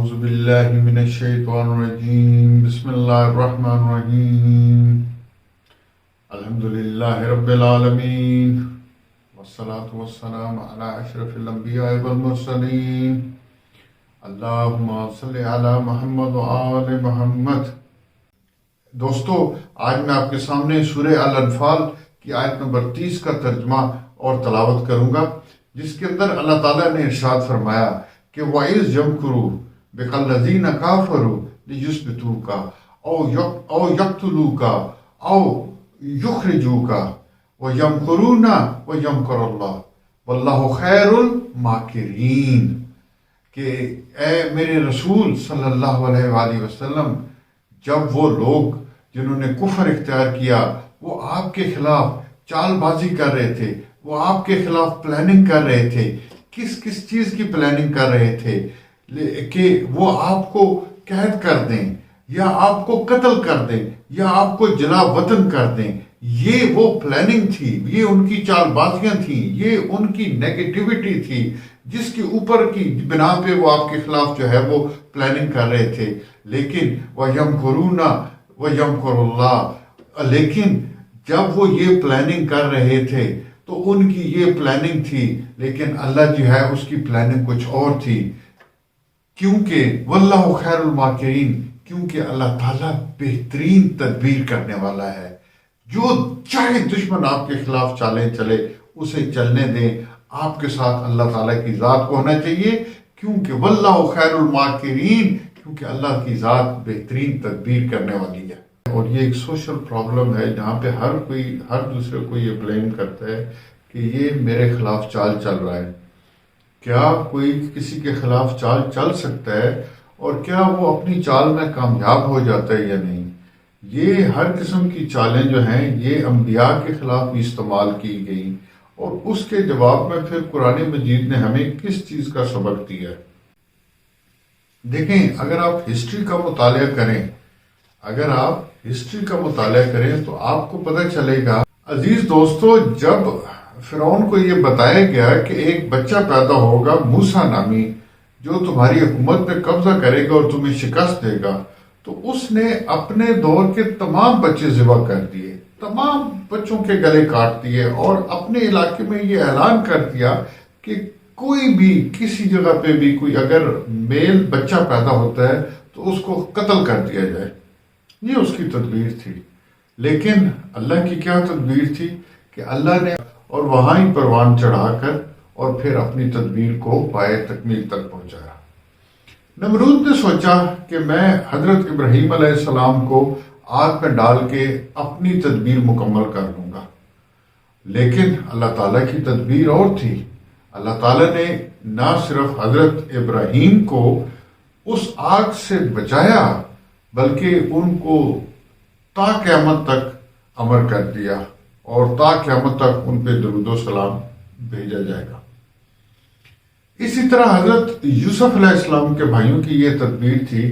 أعوذ بالله من الشيطان الرجيم بسم الله الرحمن الرحيم الحمد لله رب العالمين والصلاة والسلام على أشرف الأنبياء والمرسلين اللهم صل على محمد وآل محمد۔ دوستو، آج میں آپ کے سامنے سورہ الانفال کی آیت نمبر 30 کا ترجمہ اور تلاوت کروں گا، جس کے اندر اللہ تعالیٰ نے ارشاد فرمایا کہ وَإِذْ يَمْكُرُوا بِكَ الَّذِينَ كَفَرُوا لِيُثْبِتُوكَ أَوْ يَقْتُلُوكَ أَوْ يُخْرِجُوكَ وَيَمْكُرُونَ وَيَمْكُرُ اللَّهُ وَاللَّهُ خَيْرُ الْمَاكِرِينَ، کہ اے میرے رسول صلی اللہ علیہ وآلہ وسلم، جب وہ لوگ جنہوں نے کفر اختیار کیا وہ آپ کے خلاف چال بازی کر رہے تھے، وہ آپ کے خلاف پلاننگ کر رہے تھے، کس چیز کی پلاننگ کر رہے تھے کہ وہ آپ کو قید کر دیں یا آپ کو قتل کر دیں یا آپ کو جلا وطن کر دیں، یہ وہ پلاننگ تھی، یہ ان کی چال بازیاں تھیں، یہ ان کی نیگیٹیوٹی تھی جس کے اوپر کی بنا پہ وہ آپ کے خلاف جو ہے وہ پلاننگ کر رہے تھے۔ لیکن وَيَمْكُرُونَ وَيَمْكُرُ اللَّهُ، لیکن جب وہ یہ پلاننگ کر رہے تھے تو ان کی یہ پلاننگ تھی، لیکن اللہ جو ہے اس کی پلاننگ کچھ اور تھی، کیونکہ واللہ خیر الماکرین، کیونکہ اللہ تعالیٰ بہترین تدبیر کرنے والا ہے۔ جو چاہے دشمن آپ کے خلاف چالیں چلے اسے چلنے دیں، آپ کے ساتھ اللہ تعالیٰ کی ذات کو ہونا چاہیے، کیونکہ واللہ خیر الماکرین، کیونکہ اللہ کی ذات بہترین تدبیر کرنے والی ہے۔ اور یہ ایک سوشل پرابلم ہے جہاں پہ ہر دوسرے کو یہ بلیم کرتا ہے کہ یہ میرے خلاف چال چل رہا ہے۔ کیا کوئی کسی کے خلاف چال چل سکتا ہے اور کیا وہ اپنی چال میں کامیاب ہو جاتا ہے یا نہیں؟ یہ ہر قسم کی چالیں جو ہیں یہ انبیاء کے خلاف بھی استعمال کی گئی، اور اس کے جواب میں پھر قرآن مجید نے ہمیں کس چیز کا سبق دیا ہے۔ دیکھیں، اگر آپ ہسٹری کا مطالعہ کریں تو آپ کو پتہ چلے گا، عزیز دوستو، جب فرعون کو یہ بتایا گیا کہ ایک بچہ پیدا ہوگا موسیٰ نامی جو تمہاری حکومت پہ قبضہ کرے گا اور تمہیں شکست دے گا، تو اس نے اپنے دور کے تمام بچے ذبح کر دیے، تمام بچوں کے گلے کاٹ دیے، اور اپنے علاقے میں یہ اعلان کر دیا کہ کوئی بھی کسی جگہ پہ بھی کوئی اگر میل بچہ پیدا ہوتا ہے تو اس کو قتل کر دیا جائے۔ یہ اس کی تدبیر تھی، لیکن اللہ کی کیا تدبیر تھی کہ اللہ نے اور وہاں ہی پروان چڑھا کر اور پھر اپنی تدبیر کو پائے تکمیل تک پہنچایا۔ نمرود نے سوچا کہ میں حضرت ابراہیم علیہ السلام کو آگ میں ڈال کے اپنی تدبیر مکمل کر لوں گا، لیکن اللہ تعالیٰ کی تدبیر اور تھی۔ اللہ تعالیٰ نے نہ صرف حضرت ابراہیم کو اس آگ سے بچایا بلکہ ان کو تا قیامت تک امر کر دیا، اور تا قیامت تک ان پہ درود و سلام بھیجا جائے گا۔ اسی طرح حضرت یوسف علیہ السلام کے بھائیوں کی یہ تدبیر تھی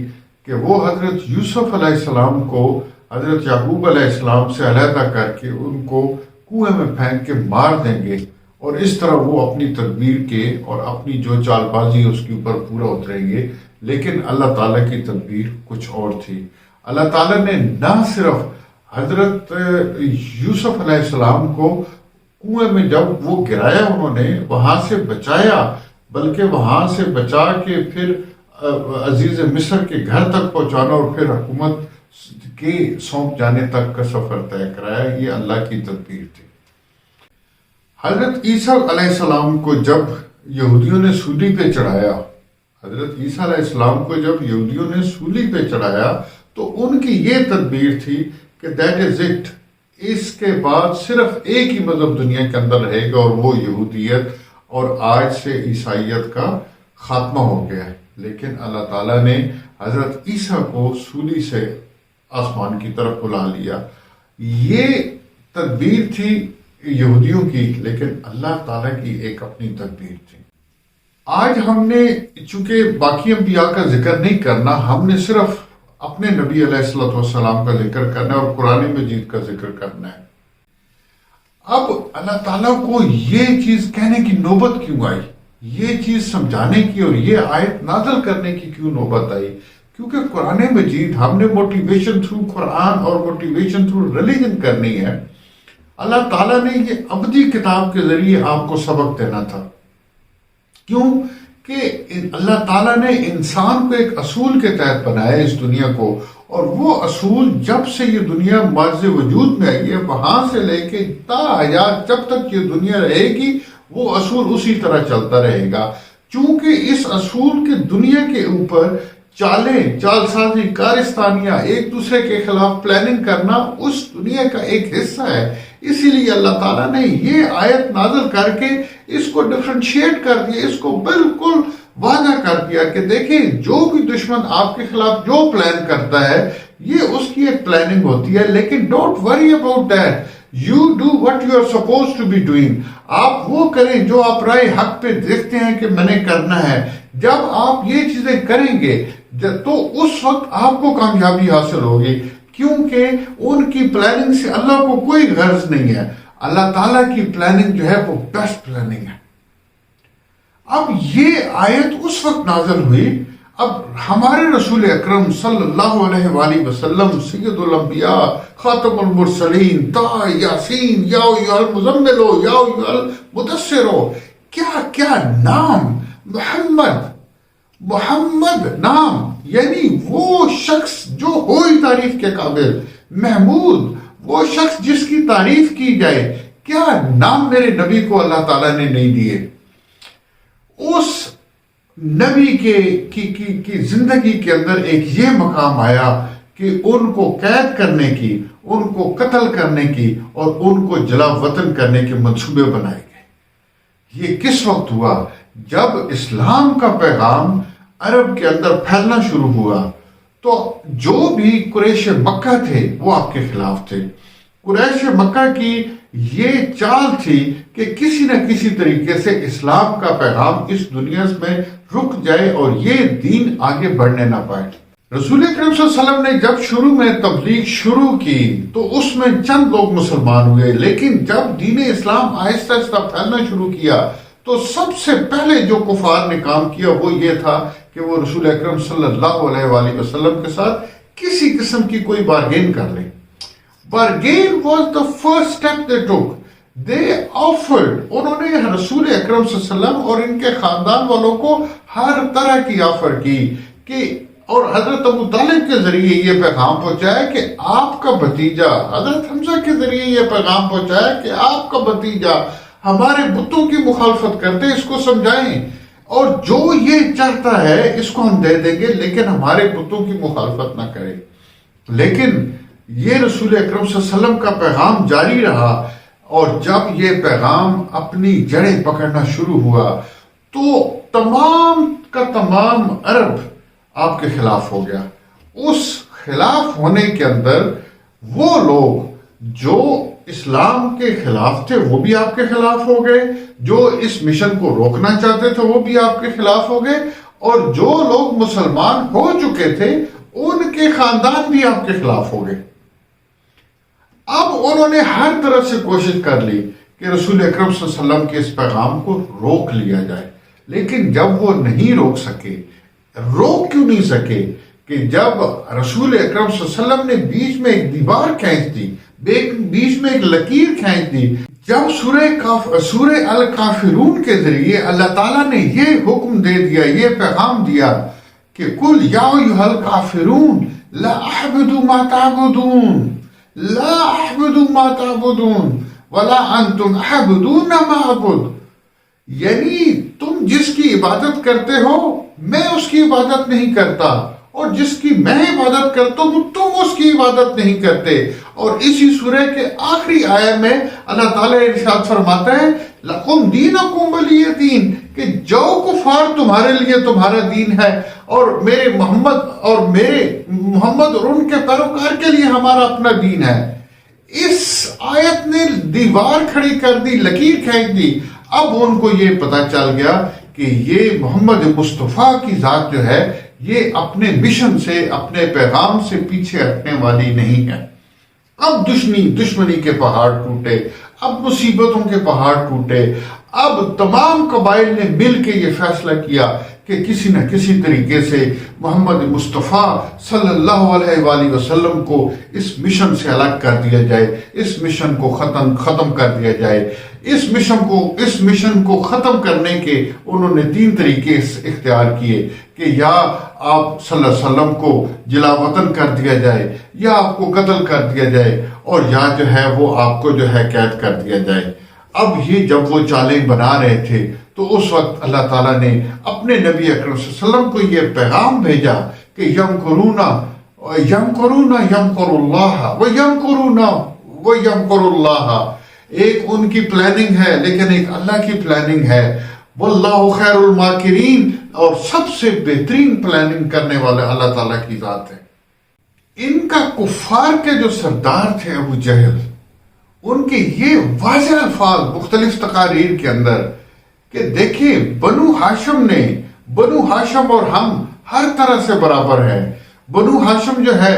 کہ وہ حضرت یوسف علیہ السلام کو حضرت یعقوب علیہ السلام سے علیحدہ کر کے ان کو کنویں میں پھینک کے مار دیں گے، اور اس طرح وہ اپنی تدبیر کے اور اپنی جو چال بازی اس کے اوپر پورا اتریں گے۔ لیکن اللہ تعالیٰ کی تدبیر کچھ اور تھی۔ اللہ تعالیٰ نے نہ صرف حضرت یوسف علیہ السلام کو کنویں میں جب وہ گرایا انہوں نے وہاں سے بچایا، بلکہ وہاں سے بچا کے پھر عزیز مصر کے گھر تک پہنچانا اور پھر حکومت کے سونپ جانے تک کا سفر طے کرایا۔ یہ اللہ کی تدبیر تھی۔ حضرت عیسیٰ علیہ السلام کو جب یہودیوں نے سولی پہ چڑھایا، تو ان کی یہ تدبیر تھی کہ دیٹ از اٹ، اس کے بعد صرف ایک ہی مذہب دنیا کے اندر رہے گا اور وہ یہودیت، اور آج سے عیسائیت کا خاتمہ ہو گیا ہے۔ لیکن اللہ تعالیٰ نے حضرت عیسیٰ کو سولی سے آسمان کی طرف بلا لیا۔ یہ تدبیر تھی یہودیوں کی، لیکن اللہ تعالیٰ کی ایک اپنی تدبیر تھی۔ آج ہم نے چونکہ باقی انبیاء کا ذکر نہیں کرنا، ہم نے صرف اپنے نبی علیہ السلام کا ذکر کرنا ہے اور قرآن مجید کا ذکر کرنا ہے۔ اب اللہ تعالیٰ کو یہ چیز کہنے کی نوبت کیوں آئی؟ یہ چیز سمجھانے کی اور یہ آیت نازل کرنے کی کیوں نوبت آئی؟ کیونکہ قرآن مجید ہم نے موٹیویشن تھرو قرآن اور موٹیویشن تھرو ریلیجن کرنی ہے۔ اللہ تعالیٰ نے یہ ابدی کتاب کے ذریعے آپ کو سبق دینا تھا۔ کیوں کہ اللہ تعالیٰ نے انسان کو ایک اصول کے تحت بنایا اس دنیا کو، اور وہ اصول جب سے یہ دنیا ماضی وجود میں آئی ہے وہاں سے لے کے تا حیات جب تک یہ دنیا رہے گی وہ اصول اسی طرح چلتا رہے گا۔ چونکہ اس اصول کے دنیا کے اوپر چالیں، چال سازی، کارستانیاں، ایک دوسرے کے خلاف پلاننگ کرنا اس دنیا کا ایک حصہ ہے، اسی لیے اللہ تعالیٰ نے یہ آیت نازل کر کے اس کو ڈفرینشیٹ کر دیا، اس کو بالکل واضح کر دیا کہ دیکھیں جو بھی دشمن آپ کے خلاف جو پلان کرتا ہے یہ اس کی ایک پلاننگ ہوتی ہے، لیکن don't worry about that, you do what you are supposed to be doing, آپ وہ کریں جو آپ رائے حق پہ دیکھتے ہیں کہ میں نے کرنا ہے۔ جب آپ یہ چیزیں کریں گے تو اس وقت آپ کو کامیابی حاصل ہوگی، کیونکہ ان کی پلاننگ سے اللہ کو کوئی غرض نہیں ہے۔ اللہ تعالیٰ کی پلاننگ جو ہے وہ بیسٹ پلاننگ ہے۔ اب یہ آیت اس وقت نازل ہوئی، اب ہمارے رسول اکرم صلی اللہ علیہ وآلہ وسلم سید الانبیاء خاتم المرسلین تا یاسین یا ایھا المزمل یا ایھا المدثر، کیا نام، محمد نام، یعنی وہ شخص جو ہو ہی تعریف کے قابل، محمود وہ شخص جس کی تعریف کی جائے، کیا نام میرے نبی کو اللہ تعالیٰ نے نہیں دیے؟ اس نبی کی زندگی کے اندر ایک یہ مقام آیا کہ ان کو قید کرنے کی، ان کو قتل کرنے کی اور ان کو جلا وطن کرنے کے منصوبے بنائے گئے۔ یہ کس وقت ہوا؟ جب اسلام کا پیغام عرب کے اندر پھیلنا شروع ہوا تو جو بھی قریش مکہ تھے وہ آپ کے خلاف تھے۔ قریش مکہ کی یہ چال تھی کہ کسی نہ کسی طریقے سے اسلام کا پیغام اس دنیا میں رک جائے اور یہ دین آگے بڑھنے نہ پائے۔ رسول اکرم صلی اللہ علیہ وسلم نے جب شروع میں تبلیغ شروع کی تو اس میں چند لوگ مسلمان ہوئے، لیکن جب دین اسلام آہستہ آہستہ پھیلنا شروع کیا تو سب سے پہلے جو کفار نے کام کیا وہ یہ تھا کہ وہ رسول اکرم صلی اللہ علیہ وآلہ وسلم کے ساتھ کسی قسم کی کوئی بارگین کر لیں۔ Bargain was the first step they took, they offered, انہوں نے رسول اکرم صلی اللہ علیہ وسلم اور ان کے خاندان والوں کو ہر طرح کی آفر کی کہ، اور حضرت ابو طالب کے ذریعے یہ پیغام پہنچایا کہ آپ کا بھتیجا، حضرت حمزہ کے ذریعے یہ پیغام پہنچایا کہ آپ کا بھتیجا ہمارے بتوں کی مخالفت کرتے، اس کو سمجھائیں، اور جو یہ چاہتا ہے اس کو ہم دے دیں گے لیکن ہمارے بتوں کی مخالفت نہ کرے۔ لیکن یہ رسول اکرم صلی اللہ علیہ وسلم کا پیغام جاری رہا، اور جب یہ پیغام اپنی جڑیں پکڑنا شروع ہوا تو تمام کا تمام عرب آپ کے خلاف ہو گیا۔ اس خلاف ہونے کے اندر وہ لوگ جو اسلام کے خلاف تھے وہ بھی آپ کے خلاف ہو گئے، جو اس مشن کو روکنا چاہتے تھے وہ بھی آپ کے خلاف ہو گئے، اور جو لوگ مسلمان ہو چکے تھے ان کے خاندان بھی آپ کے خلاف ہو گئے۔ اب انہوں نے ہر طرح سے کوشش کر لی کہ رسول اکرم صلی اللہ علیہ وسلم کے اس پیغام کو روک لیا جائے، لیکن جب وہ نہیں روک سکے، روک کیوں نہیں سکے کہ جب رسول اکرم صلی اللہ علیہ وسلم نے بیچ میں ایک دیوار کھینچ دی، بیچ میں ایک لکیر کھینچ دی، جب سورہ الکافرون کے ذریعے اللہ تعالیٰ نے یہ حکم دے دیا، یہ پیغام دیا کہ قل یا ایھا الکافرون لا اعبد ما تعبدون، لا اعبد ما تعبدون ولا انتم عابدون ما اعبد، یعنی تم جس کی عبادت کرتے ہو میں اس کی عبادت نہیں کرتا، اور جس کی میں عبادت کرتا ہوں تم اس کی عبادت نہیں کرتے۔ اور اسی سورہ کے آخری آیت میں اللہ تعالیٰ ارشاد فرماتا ہے لَكُمْ دِينُكُمْ وَلِيَ دِينِ، کہ جو کفار تمہارے لیے تمہارا دین ہے، اور میرے محمد اور ان کے پیروکار کے لیے ہمارا اپنا دین ہے۔ اس آیت نے دیوار کھڑی کر دی، لکیر کھینچ دی۔ اب ان کو یہ پتا چل گیا کہ یہ محمد مصطفیٰ کی ذات جو ہے یہ اپنے مشن سے، اپنے پیغام سے پیچھے ہٹنے والی نہیں ہے۔ اب دشمنی کے پہاڑ ٹوٹے، اب مصیبتوں کے پہاڑ ٹوٹے، اب تمام قبائل نے مل کے یہ فیصلہ کیا کہ کسی نہ کسی طریقے سے محمد مصطفیٰ صلی اللہ علیہ وآلہ وسلم کو اس مشن سے الگ کر دیا جائے، اس مشن کو ختم کر دیا جائے۔ اس مشن کو ختم کرنے کے انہوں نے 3 طریقے اختیار کیے کہ یا آپ صلی اللہ علیہ وسلم کو جلا وطن کر دیا جائے، یا آپ کو قتل کر دیا جائے، اور یا جو ہے وہ آپ کو جو ہے قید کر دیا جائے۔ اب یہ جب وہ چالیں بنا رہے تھے تو اس وقت اللہ تعالیٰ نے اپنے نبی اکرم صلی اللہ علیہ وسلم کو یہ پیغام بھیجا کہ یمکرون یمکر اللہ ویمکر اللہ۔ ایک ان کی پلاننگ ہے لیکن ایک اللہ کی پلاننگ ہے۔ واللہ خیر الماکرین، اور سب سے بہترین پلاننگ کرنے والے اللہ تعالیٰ کی ذات ہے۔ ان کا کفار کے جو سردار تھے ابو جہل، ان کے یہ واضح الفاظ مختلف تقاریر کے اندر کہ دیکھیں بنو ہاشم اور ہم ہر طرح سے برابر ہیں۔ بنو ہاشم جو ہے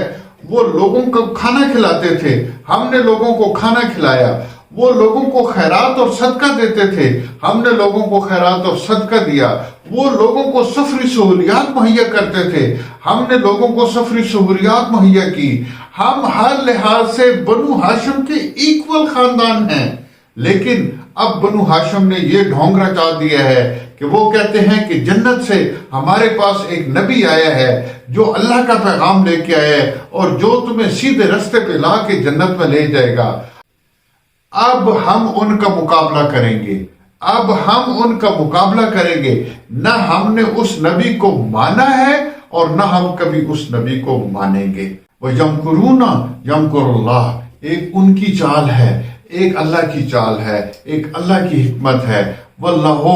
وہ لوگوں کو کھانا کھلاتے تھے، ہم نے لوگوں کو کھانا کھلایا۔ وہ لوگوں کو خیرات اور صدقہ دیتے تھے، ہم نے لوگوں کو خیرات اور صدقہ دیا۔ وہ لوگوں کو سفری سہولیات مہیا کرتے تھے، ہم نے لوگوں کو سفری سہولیات مہیا کی۔ ہم ہر لحاظ سے بنو ہاشم کے ایکول خاندان ہیں، لیکن اب بنو ہاشم نے یہ ڈھونگ رچا دیا ہے کہ وہ کہتے ہیں کہ جنت سے ہمارے پاس ایک نبی آیا ہے جو اللہ کا پیغام لے کے آیا ہے اور جو تمہیں سیدھے رستے پہ لا کے جنت میں لے جائے گا۔ اب ہم ان کا مقابلہ کریں گے، نہ ہم نے اس نبی کو مانا ہے اور نہ ہم کبھی اس نبی کو مانیں گے۔ وَيَمْكُرُونَ يَمْكُرُ اللَّهُ، ایک ان کی چال ہے، ایک اللہ کی چال ہے، ایک اللہ کی حکمت ہے۔ وَاللَّهُ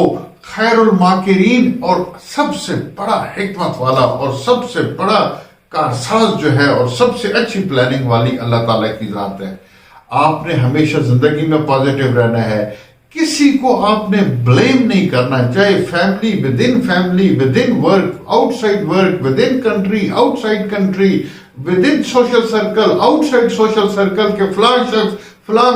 خیر الماکرین، اور سب سے بڑا حکمت والا اور سب سے بڑا کارساز جو ہے اور سب سے اچھی پلاننگ والی اللہ تعالیٰ کی ذات ہے۔ آپ نے ہمیشہ زندگی میں پازیٹیو رہنا ہے، کسی کو آپ نے بلیم نہیں کرنا، چاہے family, with in work, out side work, with in country, out side country, with in social circle, out side social circle, کے فلاں شخص فلاں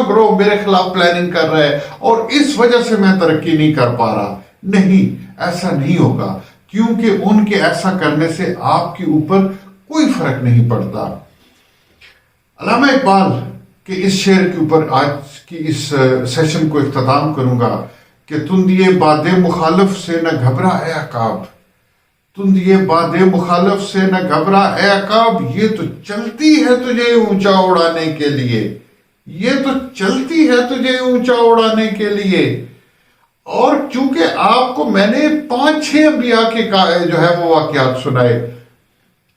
گروپ میرے خلاف پلاننگ کر رہا ہے اور اس وجہ سے میں ترقی نہیں کر پا رہا۔ نہیں، ایسا نہیں ہوگا، کیونکہ ان کے ایسا کرنے سے آپ کے اوپر کوئی فرق نہیں پڑتا۔ علامہ اقبال کہ اس شعر کے اوپر آج کی اس سیشن کو اختتام کروں گا کہ تندیے باد مخالف سے نہ گھبرا اے عقاب، تندیے باد مخالف سے نہ گھبرا اے عقاب، یہ تو چلتی ہے تجھے اونچا اڑانے کے لیے، یہ تو چلتی ہے تجھے اونچا اڑانے کے لیے۔ اور چونکہ آپ کو میں نے 5-6 انبیاء کے جو ہے وہ واقعات سنائے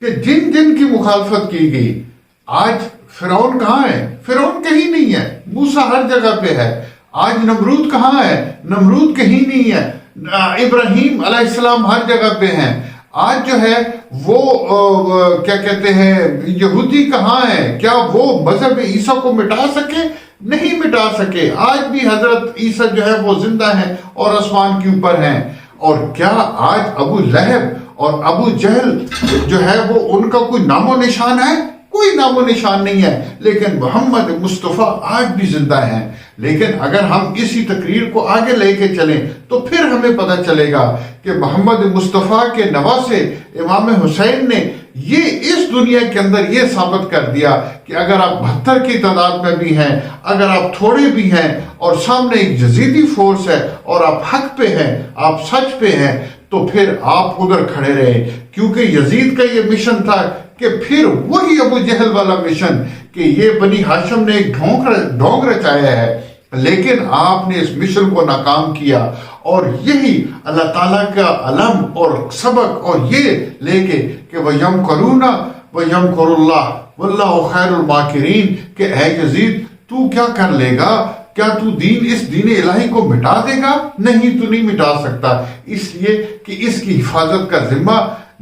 کہ جن جن کی مخالفت کی گئی۔ آج فرعون کہاں ہے؟ فرعون کہیں نہیں ہے، موسیٰ ہر جگہ پہ ہے۔ آج نمرود کہاں ہے؟ نمرود کہیں نہیں ہے۔ ابراہیم علیہ السلام ہر جگہ پہ ہیں۔ آج جو ہے وہ کیا کہتے ہیں یہودی کہاں ہے؟ کیا وہ مذہب عیسیٰ کو مٹا سکے؟ نہیں مٹا سکے۔ آج بھی حضرت عیسیٰ جو ہے وہ زندہ ہیں اور آسمان کے اوپر ہیں۔ اور کیا آج ابو لہب اور ابو جہل جو ہے وہ ان کا کوئی نام و نشان ہے؟ کوئی نام و نشان نہیں ہے، لیکن محمد مصطفیٰ آج بھی زندہ ہیں۔ لیکن اگر ہم اسی تقریر کو آگے لے کے چلیں تو پھر ہمیں پتہ چلے گا کہ محمد مصطفیٰ کے نواسے امام حسین نے یہ اس دنیا کے اندر یہ ثابت کر دیا کہ اگر آپ 72 کی تعداد میں بھی ہیں، اگر آپ تھوڑے بھی ہیں اور سامنے ایک یزیدی فورس ہے اور آپ حق پہ ہیں، آپ سچ پہ ہیں، تو پھر آپ ادھر کھڑے رہیں، کیونکہ یزید کا یہ مشن تھا کہ پھر وہی ابو جہل والا مشن کہ یہ بنی ہاشم نے ایک ڈھونگ رچایا ہے، لیکن آپ نے اس مشن کو ناکام کیا۔ اور یہی اللہ تعالیٰ کا علم اور سبق اور یہ لے کے کہ وَيَمْكَرُونَ وَيَمْكَرُ اللَّهُ وَاللَّهُ خَيْرُ الْمَاكِرِينَ کہ اے یزید تو کیا کر لے گا؟ کیا تو اس دین الہی کو مٹا دے گا؟ نہیں، تو نہیں مٹا سکتا، اس لیے کہ اس کی حفاظت کا ذمہ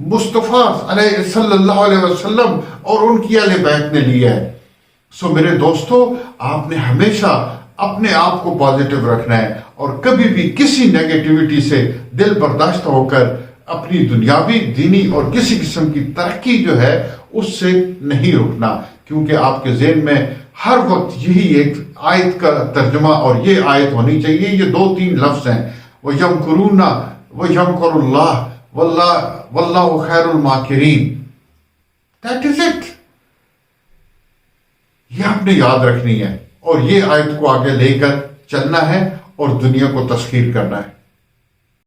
مصطفیٰ صلی اللہ علیہ وسلم اور ان کی اہل بیت نے لیا ہے۔ سو میرے دوستو، آپ نے ہمیشہ اپنے آپ کو پازیٹیو رکھنا ہے اور کبھی بھی کسی نیگیٹیوٹی سے دل برداشت ہو کر اپنی دنیاوی، دینی اور کسی قسم کی ترقی جو ہے اس سے نہیں رکنا، کیونکہ آپ کے ذہن میں ہر وقت یہی ایک آیت کا ترجمہ اور یہ آیت ہونی چاہیے. یہ 2-3 لفظ ہیں. وَيَمْكُرُونَ وَيَمْكُرُ اللَّهُ وَاللَّهُ خَيْرُ الْمَاكِرِينَ. That is it. یہ آپ نے یاد رکھنی ہے اور یہ آیت کو آگے لے کر چلنا ہے اور دنیا کو تسخیر کرنا ہے.